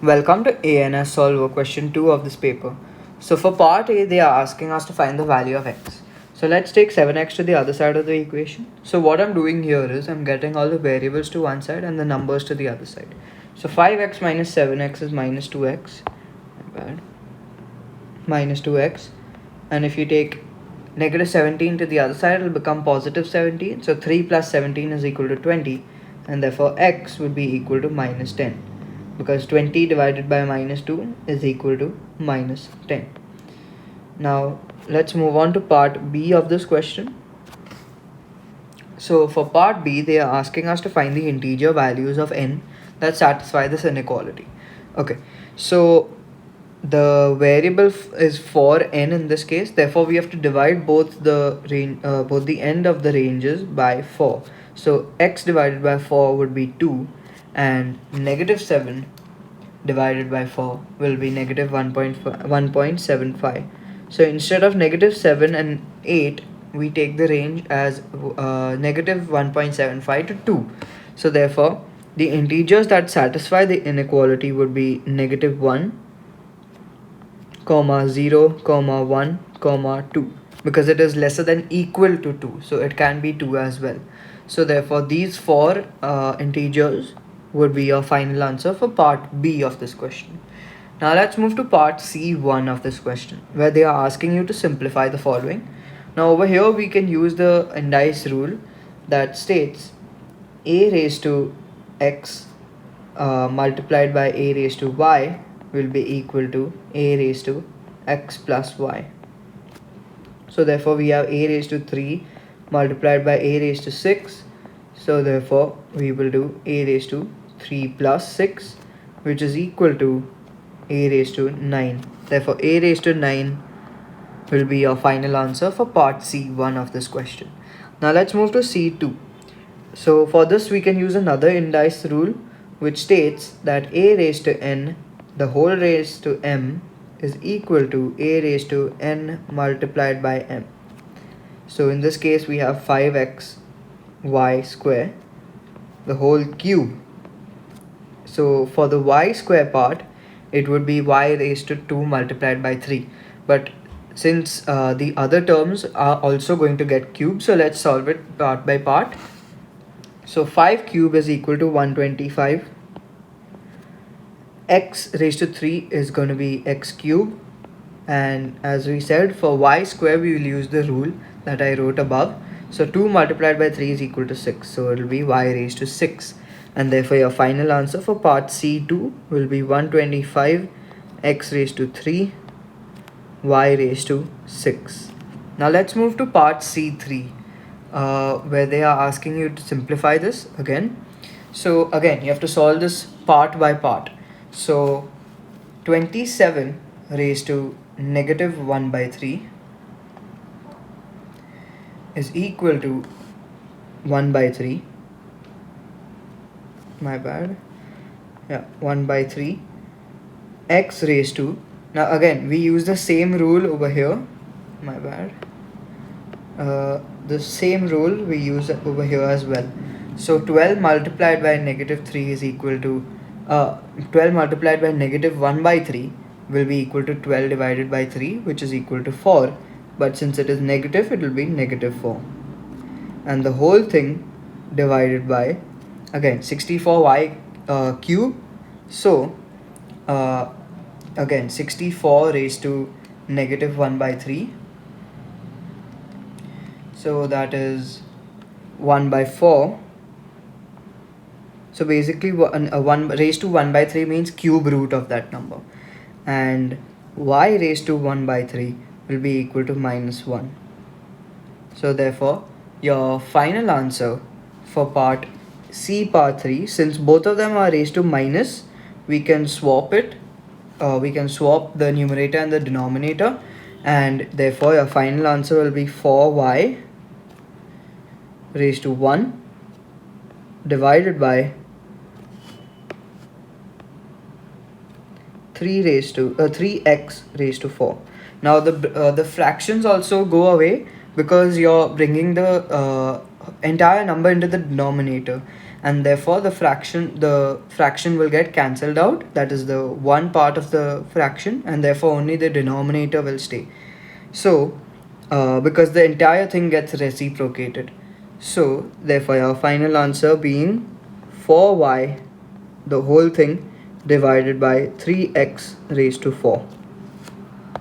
Welcome to ANS Solver question 2 of this paper. So for part A, they are asking us to find the value of x. So let's take 7x to the other side of the equation. So what I'm doing here is I'm getting all the variables to one side and the numbers to the other side. So 5x minus 7x is minus 2x. Bad. Minus 2x. And if you take negative 17 to the other side, it will become positive 17. So 3 plus 17 is equal to 20. And therefore x would be equal to minus 10. Because 20 divided by minus 2 is equal to minus 10. Now let's move on to part B of this question. So for part B, they are asking us to find the integer values of n that satisfy this inequality. Okay, so the variable is for n in this case, therefore we have to divide both the range, both the end of the ranges by 4. So x divided by 4 would be 2, and negative 7 divided by 4 will be negative 1.75. So instead of negative 7 and 8, we take the range as negative 1.75 to 2. So therefore the integers that satisfy the inequality would be negative 1, comma 0, comma 1, comma 2, because it is lesser than equal to 2, so it can be 2 as well. So therefore these four integers would be your final answer for part B of this question. Now let's move to part C1 of this question, where they are asking you to simplify the following. Now over here we can use the indice rule that states a raised to x multiplied by a raised to y will be equal to a raised to x plus y. So therefore we have a raised to 3 multiplied by a raised to 6. So therefore we will do a raised to 3 plus 6, which is equal to a raised to 9. Therefore a raised to 9 will be your final answer for part C1 of this question. Now let's move to C2. So for this we can use another indice rule, which states that a raised to n the whole raised to m is equal to a raised to n multiplied by m. So in this case we have 5x y square, the whole cube. So for the y square part, it would be y raised to 2 multiplied by 3. But since the other terms are also going to get cubed, so let's solve it part by part. So 5 cube is equal to 125. X raised to 3 is going to be x cube, and as we said, for y square we will use the rule that I wrote above. So 2 multiplied by 3 is equal to 6, so it will be y raised to 6, and therefore your final answer for part C2 will be 125 x raised to 3 y raised to 6. Now let's move to part C3, where they are asking you to simplify this again. So again you have to solve this part by part. So 27 raised to negative 1 by 3 is equal to 1 by 3. My bad. Yeah, 1 by 3 x raised to, now again we use the same rule over here. My bad. The same rule we use over here as well. So 12 multiplied by negative 3 is equal to 12 multiplied by negative 1 by 3 will be equal to 12 divided by 3, which is equal to 4. But since it is negative, it will be negative 4. And the whole thing divided by, again, 64y cube. So again 64 raised to negative 1 by 3. So that is 1 by 4. So basically 1 raised to 1 by 3 means cube root of that number, and y raised to 1 by 3 will be equal to minus 1. So therefore your final answer for part C part 3, since both of them are raised to minus, we can swap it. We can swap the numerator and the denominator, and therefore your final answer will be 4y raised to 1 divided by 3x raised to 4. Now the fractions also go away because you're bringing the entire number into the denominator, and therefore the fraction will get cancelled out. That is the one part of the fraction, and therefore only the denominator will stay. So because the entire thing gets reciprocated, so therefore our final answer being 4y, the whole thing, divided by 3x raised to 4.